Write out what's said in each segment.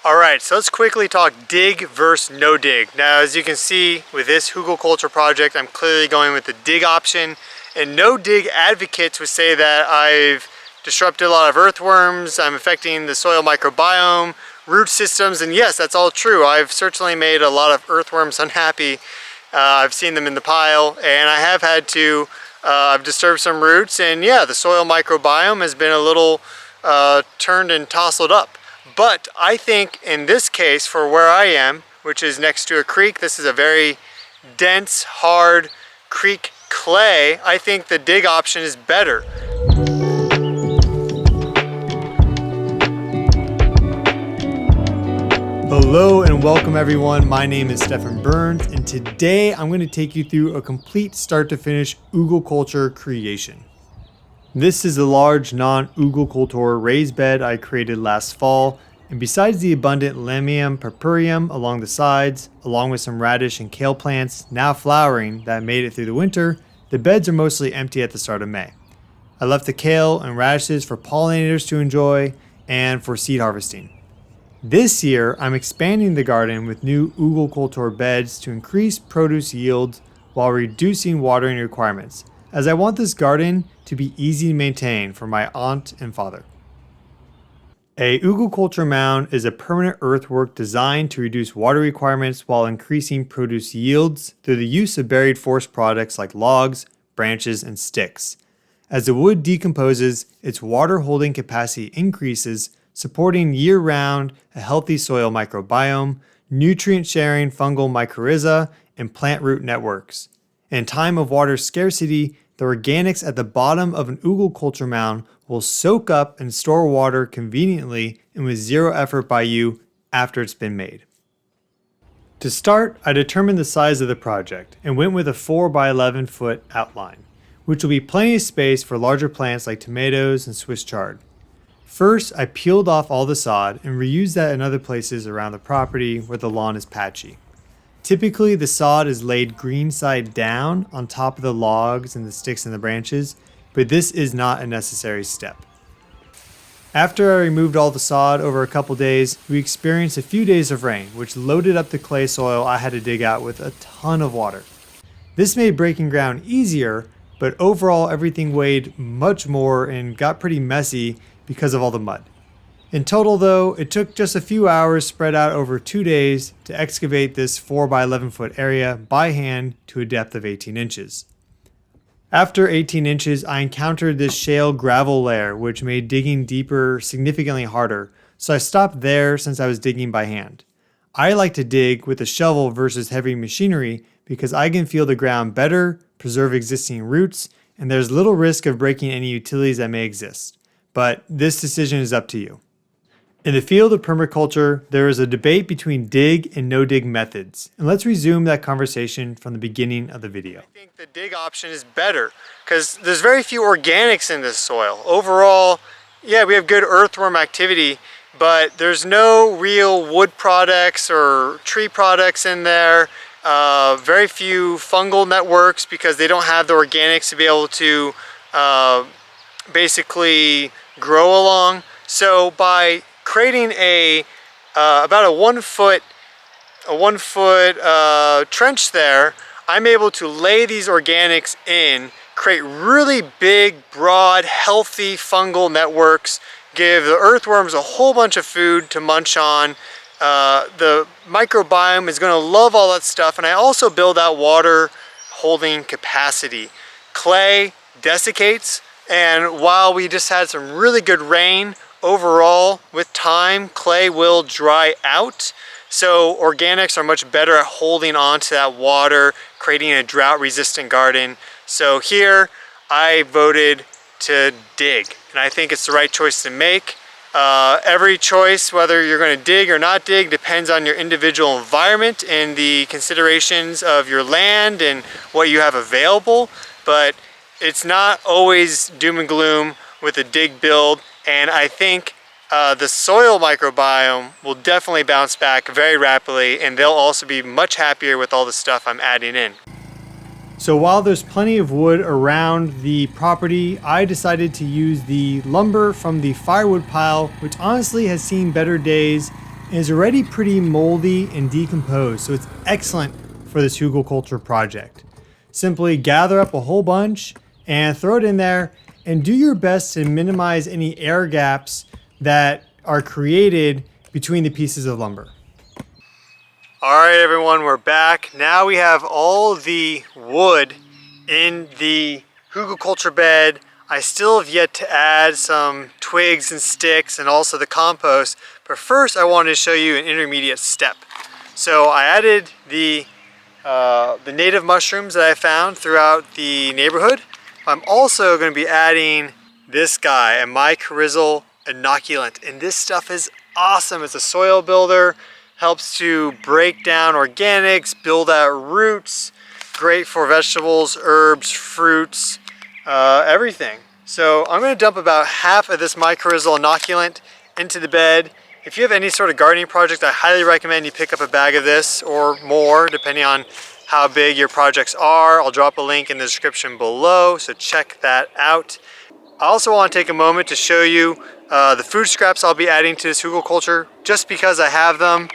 Alright, so let's quickly talk dig versus no dig. Now, as you can see with this Hügelkultur project, I'm clearly going with the dig option. And no dig advocates would say that I've disrupted a lot of earthworms, I'm affecting the soil microbiome, root systems, and yes, that's all true. I've certainly made a lot of earthworms unhappy. I've seen them in the pile, and I have had to, I've disturbed some roots, and yeah, the soil microbiome has been a little turned and tousled up. But I think in this case, for where I am, which is next to a creek, this is a very dense, hard creek clay, I think the dig option is better. Hello and welcome everyone, my name is Stefan and today I'm going to take you through a complete start to finish Hügelkultur creation. This is a large non-Hügelkultur raised bed I created last fall, and besides the abundant Lamium purpureum along the sides, along with some radish and kale plants now flowering that made it through the winter, the beds are mostly empty at the start of May. I left the kale and radishes for pollinators to enjoy and for seed harvesting. This year, I'm expanding the garden with new Hügelkultur beds to increase produce yields while reducing watering requirements, as I want this garden to be easy to maintain for my aunt and father. A Hügelkultur mound is a permanent earthwork designed to reduce water requirements while increasing produce yields through the use of buried forest products like logs, branches, and sticks. As the wood decomposes, its water holding capacity increases, supporting year-round a healthy soil microbiome, nutrient-sharing fungal mycorrhiza, and plant root networks. In time of water scarcity, the organics at the bottom of an Hügelkultur mound will soak up and store water conveniently and with zero effort by you after it's been made. To start, I determined the size of the project and went with a 4 by 11 foot outline, which will be plenty of space for larger plants like tomatoes and Swiss chard. First, I peeled off all the sod and reused that in other places around the property where the lawn is patchy. Typically, the sod is laid green side down on top of the logs and the sticks and the branches, but this is not a necessary step. After I removed all the sod over a couple days, we experienced a few days of rain, which loaded up the clay soil I had to dig out with a ton of water. This made breaking ground easier, but overall everything weighed much more and got pretty messy because of all the mud. In total though, it took just a few hours spread out over 2 days to excavate this 4 by 11 foot area by hand to a depth of 18 inches. After 18 inches, I encountered this shale gravel layer which made digging deeper significantly harder, so I stopped there since I was digging by hand. I like to dig with a shovel versus heavy machinery because I can feel the ground better, preserve existing roots, and there's little risk of breaking any utilities that may exist. But this decision is up to you. In the field of permaculture, there is a debate between dig and no dig methods. And let's resume that conversation from the beginning of the video. I think the dig option is better because there's very few organics in this soil. Overall, yeah, we have good earthworm activity, but there's no real wood products or tree products in there. Very few fungal networks because they don't have the organics to be able to basically grow along. So by creating about a 1 foot trench there, I'm able to lay these organics in, create really big, broad, healthy fungal networks, give the earthworms a whole bunch of food to munch on. The microbiome is going to love all that stuff, and I also build out water holding capacity. Clay desiccates, and while we just had some really good rain, overall, with time, clay will dry out. So organics are much better at holding on to that water, creating a drought-resistant garden. So here, I voted to dig, and I think it's the right choice to make. Every choice, whether you're going to dig or not dig, depends on your individual environment and the considerations of your land and what you have available. But it's not always doom and gloom with a dig build. And I think the soil microbiome will definitely bounce back very rapidly, and they'll also be much happier with all the stuff I'm adding in. So while there's plenty of wood around the property, I decided to use the lumber from the firewood pile, which honestly has seen better days and is already pretty moldy and decomposed, so it's excellent for this Hügelkultur project. Simply gather up a whole bunch and throw it in there, and do your best to minimize any air gaps that are created between the pieces of lumber. All right, everyone, we're back. Now we have all the wood in the Hügelkultur bed. I still have yet to add some twigs and sticks and also the compost, but first I wanted to show you an intermediate step. So I added the native mushrooms that I found throughout the neighborhood. I'm also going to be adding this guy, a mycorrhizal inoculant, and this stuff is awesome. It's a soil builder, helps to break down organics, build out roots, great for vegetables, herbs, fruits, everything. So I'm going to dump about half of this mycorrhizal inoculant into the bed. If you have any sort of gardening project, I highly recommend you pick up a bag of this or more, depending on how big your projects are. I'll drop a link in the description below, so check that out. I also want to take a moment to show you the food scraps I'll be adding to this Hügelkultur, just because I have them.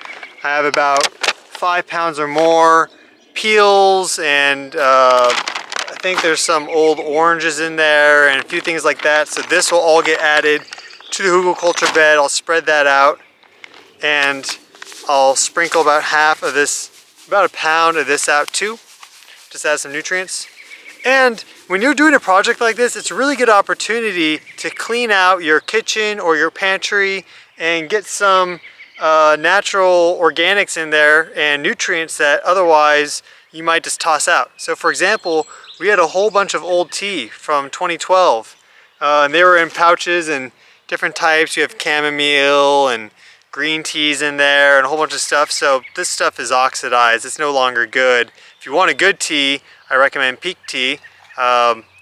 I have about 5 pounds or more peels, and I think there's some old oranges in there and a few things like that. So this will all get added to the Hügelkultur bed. I'll spread that out, and I'll sprinkle about half of this, about a pound of this out too. Just add some nutrients. And when you're doing a project like this, it's a really good opportunity to clean out your kitchen or your pantry and get some natural organics in there and nutrients that otherwise you might just toss out. So for example, we had a whole bunch of old tea from 2012, and they were in pouches and different types. You have chamomile and green teas in there and a whole bunch of stuff. So this stuff is oxidized. It's no longer good. If you want a good tea, I recommend Peak Tea.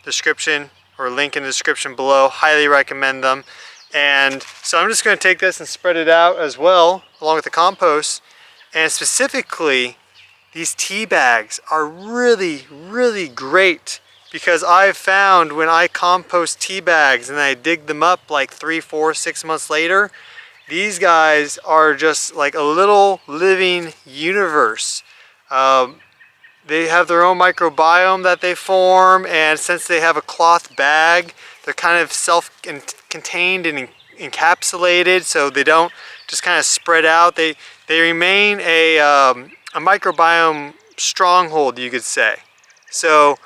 Description or link in the description below. Highly recommend them. And so I'm just going to take this and spread it out as well, along with the compost. And specifically, these tea bags are really, really great, because I've found when I compost tea bags and I dig them up like 3, 4, 6 months later, these guys are just like a little living universe. They have their own microbiome that they form, and since they have a cloth bag, they're kind of self-contained and encapsulated, so they don't just kind of spread out. They remain a microbiome stronghold, you could say. So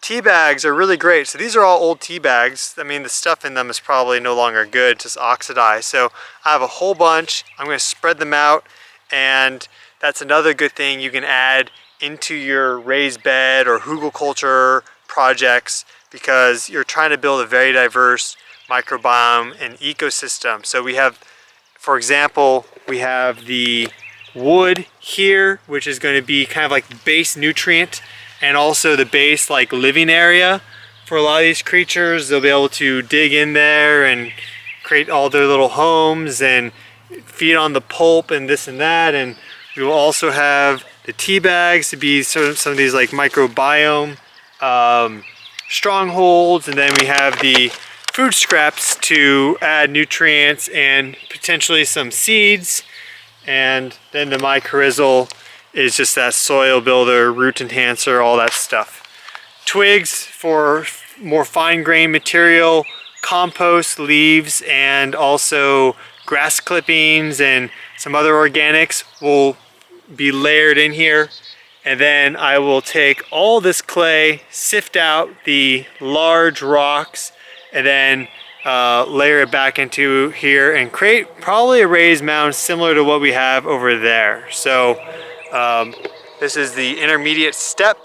tea bags are really great. So these are all old tea bags. I mean, the stuff in them is probably no longer good, just oxidized. So I have a whole bunch. I'm going to spread them out, and that's another good thing you can add into your raised bed or Hügelkultur projects, because you're trying to build a very diverse microbiome and ecosystem. So we have, for example, we have the wood here, which is going to be kind of like base nutrient, and also the base like living area for a lot of these creatures. They'll be able to dig in there and create all their little homes and feed on the pulp and this and that. And we will also have the tea bags to be sort of some of these like microbiome strongholds, and then we have the food scraps to add nutrients and potentially some seeds, and then the mycorrhizal is just that soil builder, root enhancer, all that stuff. Twigs for more fine-grained material, compost, leaves, and also grass clippings and some other organics will be layered in here. And then I will take all this clay, sift out the large rocks, and then layer it back into here and create probably a raised mound similar to what we have over there. So this is the intermediate step,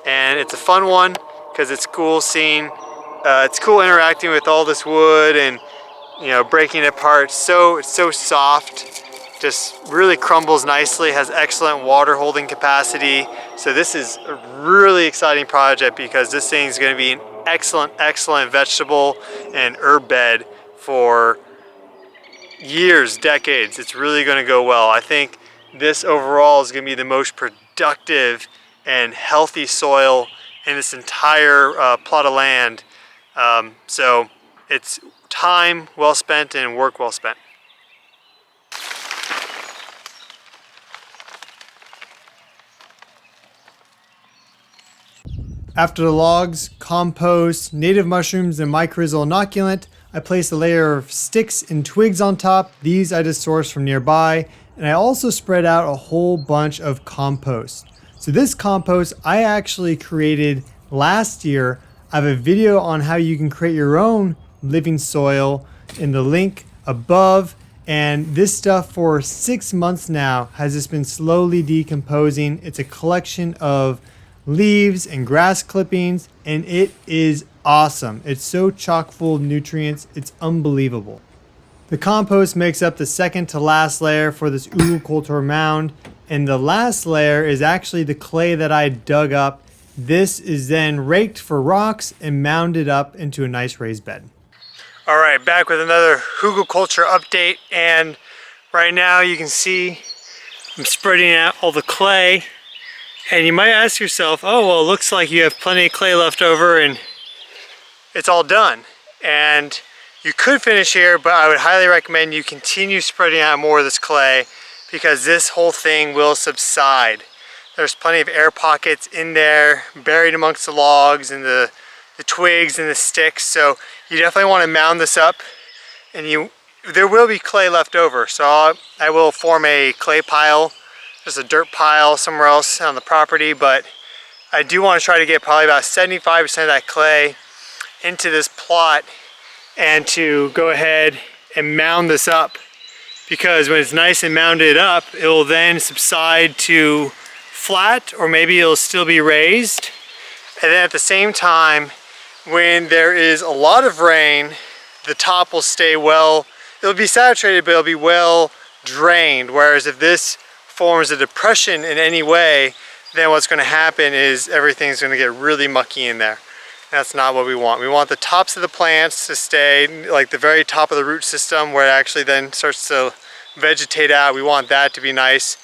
and it's a fun one because it's cool seeing, it's cool interacting with all this wood and, you know, breaking it apart. So it's so soft. Just really crumbles nicely, has excellent water holding capacity. So this is a really exciting project because this thing is going to be an excellent vegetable and herb bed for years, decades. It's really going to go well. I think this overall is going to be the most productive and healthy soil in this entire plot of land. So it's time well spent and work well spent. After the logs, compost, native mushrooms, and mycorrhizal inoculant, I place a layer of sticks and twigs on top. These I just sourced from nearby. And I also spread out a whole bunch of compost. So this compost I actually created last year. I have a video on how you can create your own living soil in the link above. And this stuff for 6 months now has just been slowly decomposing. It's a collection of leaves and grass clippings, and it is awesome. It's so chock full of nutrients, it's unbelievable. The compost makes up the second to last layer for this Hügelkultur mound, and the last layer is actually the clay that I dug up. This is then raked for rocks and mounded up into a nice raised bed. All right, back with another Hügelkultur update, and right now you can see I'm spreading out all the clay. And you might ask yourself, oh, well, it looks like you have plenty of clay left over and it's all done. And you could finish here, but I would highly recommend you continue spreading out more of this clay because this whole thing will subside. There's plenty of air pockets in there, buried amongst the logs and the twigs and the sticks. So you definitely want to mound this up, and there will be clay left over. So I will form a clay pile, just a dirt pile somewhere else on the property, but I do want to try to get probably about 75% of that clay into this plot and to go ahead and mound this up, because when it's nice and mounded up, it will then subside to flat, or maybe it'll still be raised. And then at the same time, when there is a lot of rain, the top will stay well, it'll be saturated, but it'll be well drained. Whereas if this forms a depression in any way, then what's going to happen is everything's going to get really mucky in there. That's not what we want. We want the tops of the plants to stay like the very top of the root system, where it actually then starts to vegetate out. We want that to be nice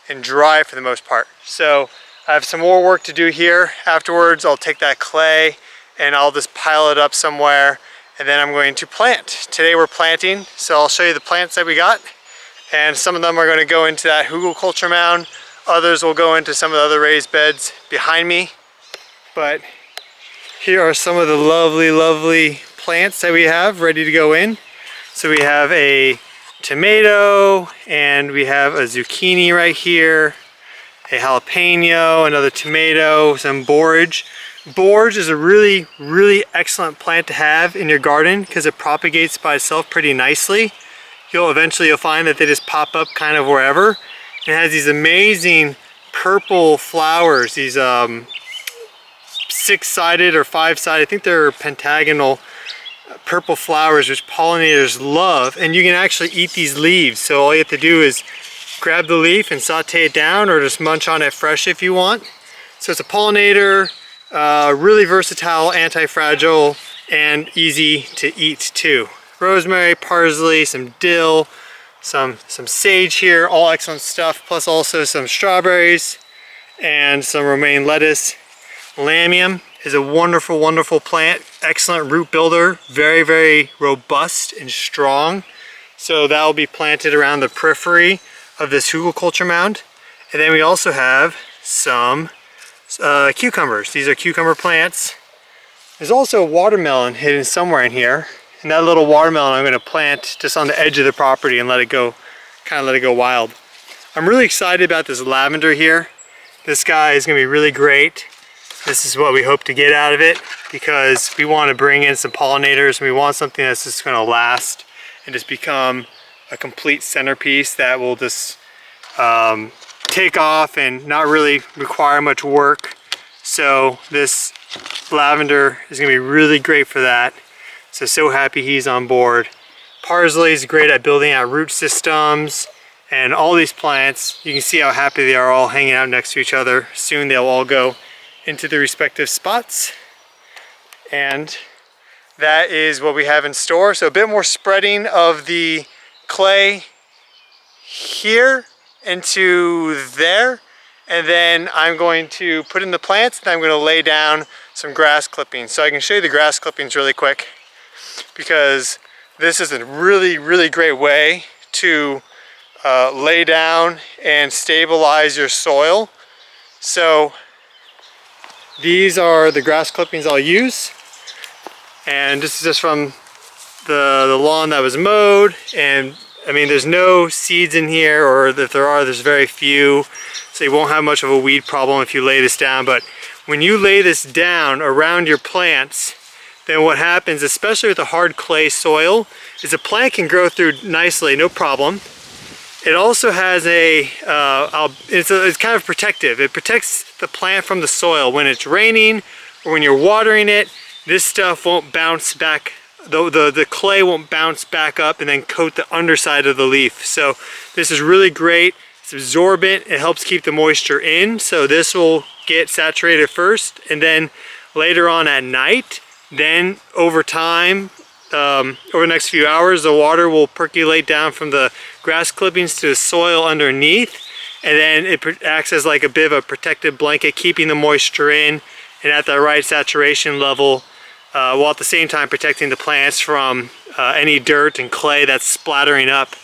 and dry for the most part. So I have some more work to do here. Afterwards, I'll take that clay and I'll just pile it up somewhere, and then I'm going to plant. Today we're planting, so I'll show you the plants that we got. And some of them are going to go into that Hügelkultur mound. Others will go into some of the other raised beds behind me. But here are some of the lovely, lovely plants that we have ready to go in. So we have a tomato, and we have a zucchini right here, a jalapeno, another tomato, some borage. Borage is a really, really excellent plant to have in your garden because it propagates by itself pretty nicely. Eventually you'll find that they just pop up kind of wherever. It has these amazing purple flowers, these 6-sided or 5-sided, I think they're pentagonal purple flowers, which pollinators love. And you can actually eat these leaves. So all you have to do is grab the leaf and saute it down, or just munch on it fresh if you want. So it's a pollinator, really versatile, anti-fragile, and easy to eat too. Rosemary, parsley, some dill, some sage here, all excellent stuff, plus also some strawberries and some romaine lettuce. Lamium is a wonderful, wonderful plant, excellent root builder, very, very robust and strong. So that will be planted around the periphery of this Hügelkultur mound. And then we also have some cucumbers. These are cucumber plants. There's also a watermelon hidden somewhere in here. And that little watermelon I'm going to plant just on the edge of the property and let it go, kind of let it go wild. I'm really excited about this lavender here. This guy is going to be really great. This is what we hope to get out of it, because we want to bring in some pollinators, and we want something that's just going to last and just become a complete centerpiece that will just take off and not really require much work. So this lavender is going to be really great for that. So happy he's on board. Parsley is great at building out root systems, and all these plants, you can see how happy they are all hanging out next to each other. Soon they'll all go into the respective spots, and that is what we have in store. So a bit more spreading of the clay here into there, and then I'm going to put in the plants, and I'm going to lay down some grass clippings. So I can show you the grass clippings really quick, because this is a really, really great way to lay down and stabilize your soil. So These are the grass clippings I'll use. And this is just from the lawn that was mowed. And I mean, there's no seeds in here, or if there are, there's very few. So you won't have much of a weed problem if you lay this down. But when you lay this down around your plants, then what happens, especially with the hard clay soil, is the plant can grow through nicely, no problem. It also has it's kind of protective. It protects the plant from the soil. When it's raining or when you're watering it, this stuff won't bounce back. The clay won't bounce back up and then coat the underside of the leaf. So this is really great. It's absorbent. It helps keep the moisture in. So this will get saturated first, and then later on at night, then over time, over the next few hours, the water will percolate down from the grass clippings to the soil underneath, and then it acts as like a bit of a protective blanket, keeping the moisture in and at the right saturation level, while at the same time protecting the plants from any dirt and clay that's splattering up.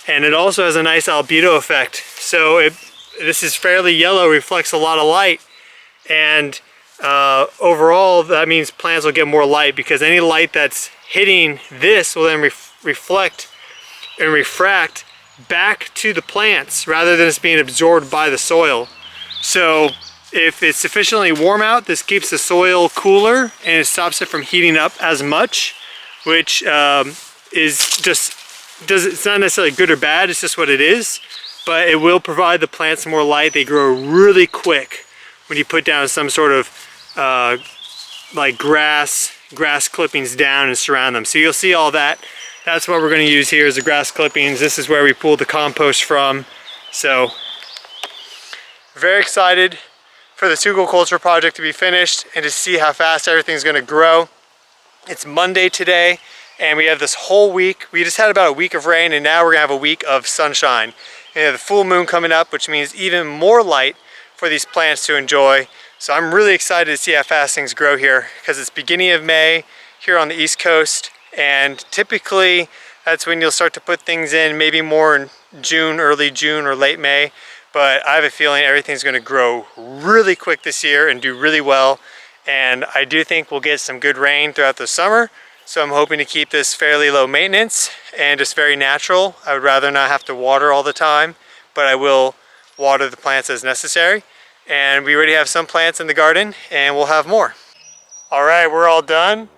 And it also has a nice albedo effect. So this is fairly yellow, reflects a lot of light, and overall that means plants will get more light, because any light that's hitting this will then reflect and refract back to the plants rather than it's being absorbed by the soil. So if it's sufficiently warm out, this keeps the soil cooler and it stops it from heating up as much, which is just, it's not necessarily good or bad, it's just what it is, but it will provide the plants more light. They grow really quick when you put down some sort of like grass clippings down and surround them. So you'll see all that. That's what we're going to use here, is the grass clippings. This is where we pulled the compost from. So very excited for this Hügelkultur project to be finished and to see how fast everything's going to grow. It's Monday today, and we have this whole week. We just had about a week of rain, and now we're going to have a week of sunshine. And we have the full moon coming up, which means even more light for these plants to enjoy. So I'm really excited to see how fast things grow here, because it's beginning of May here on the East Coast, and typically that's when you'll start to put things in, maybe more in June, early June or late May. But I have a feeling everything's going to grow really quick this year and do really well. And I do think we'll get some good rain throughout the summer. So I'm hoping to keep this fairly low maintenance and just very natural. I would rather not have to water all the time, but I will water the plants as necessary. And we already have some plants in the garden, and we'll have more. All right, we're all done.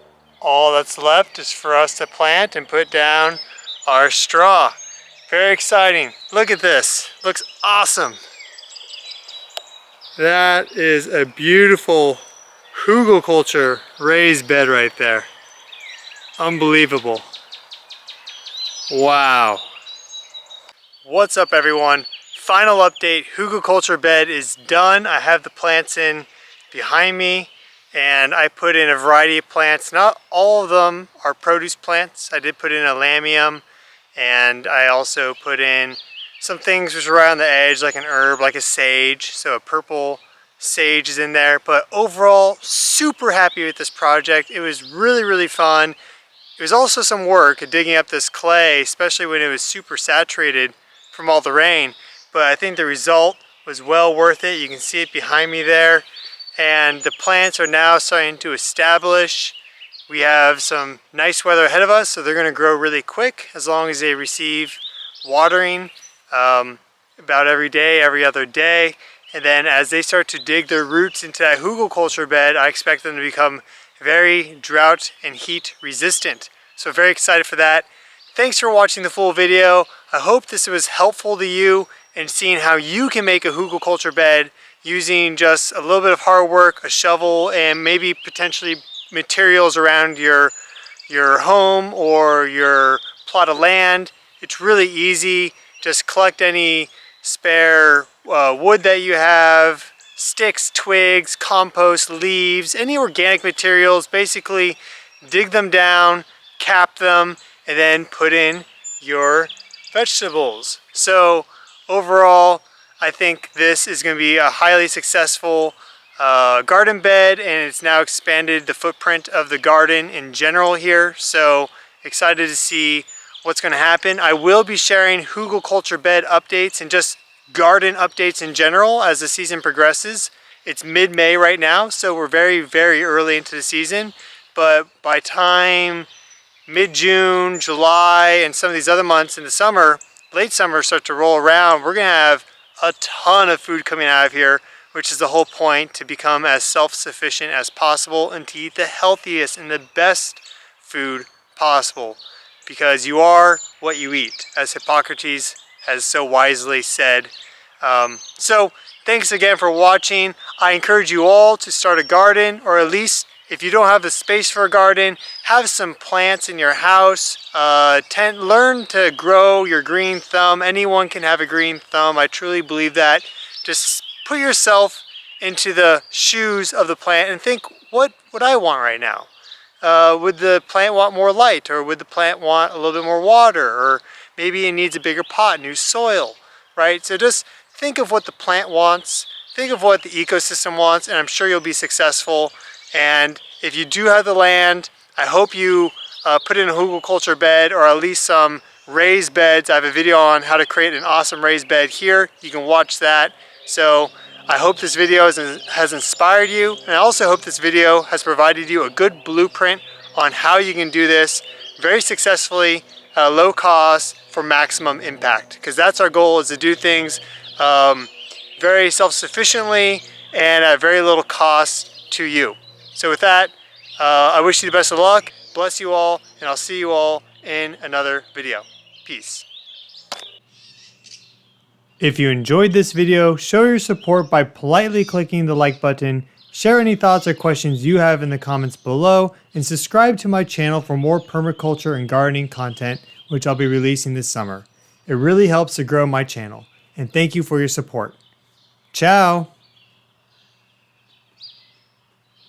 All that's left is for us to plant and put down our straw. Very exciting. Look at this. Looks awesome. That is a beautiful Hügelkultur raised bed right there. Unbelievable. Wow. What's up, everyone? Final update, Hügelkultur bed is done. I have the plants in behind me, and I put in a variety of plants. Not all of them are produce plants. I did put in a lamium, and I also put in some things which are right on the edge, like an herb, like a sage. So a purple sage is in there. But overall, super happy with this project. It was really, really fun. It was also some work digging up this clay, especially when it was super saturated from all the rain. But I think the result was well worth it. You can see it behind me there. And the plants are now starting to establish. We have some nice weather ahead of us, so they're going to grow really quick as long as they receive watering about every day, every other day. And then as they start to dig their roots into that Hügelkultur bed, I expect them to become very drought and heat resistant. So very excited for that. Thanks for watching the full video. I hope this was helpful to you in seeing how you can make a Hügelkultur bed using just a little bit of hard work, a shovel, and maybe potentially materials around your home or your plot of land. It's really easy. Just collect any spare wood that you have, sticks, twigs, compost, leaves, any organic materials. Basically dig them down, cap them, and then put in your vegetables. So overall, I think this is going to be a highly successful garden bed, and it's now expanded the footprint of the garden in general here. So excited to see what's going to happen. I will be sharing Hügelkultur bed updates and just garden updates in general as the season progresses. It's mid-May right now, so we're very, very early into the season. But by time mid-June, July, and some of these other months in the summer, late summer start to roll around, we're gonna have a ton of food coming out of here, which is the whole point, to become as self-sufficient as possible and to eat the healthiest and the best food possible, because you are what you eat, as Hippocrates has so wisely said. So thanks again for watching. I encourage you all to start a garden, or at least if you don't have the space for a garden, have some plants in your house. Learn to grow your green thumb. Anyone can have a green thumb. I truly believe that. Just put yourself into the shoes of the plant and think, what would I want right now? Would the plant want more light, or would the plant want a little bit more water, or maybe it needs a bigger pot, new soil, right? So just think of what the plant wants, think of what the ecosystem wants, and I'm sure you'll be successful. And if you do have the land, I hope you put in a Hügelkultur bed, or at least some raised beds. I have a video on how to create an awesome raised bed here. You can watch that. So I hope this video has inspired you, and I also hope this video has provided you a good blueprint on how you can do this very successfully at a low cost for maximum impact, because that's our goal, is to do things very self-sufficiently and at very little cost to you. So with that, I wish you the best of luck, bless you all, and I'll see you all in another video. Peace. If you enjoyed this video, show your support by politely clicking the like button, share any thoughts or questions you have in the comments below, and subscribe to my channel for more permaculture and gardening content, which I'll be releasing this summer. It really helps to grow my channel, and thank you for your support. Ciao!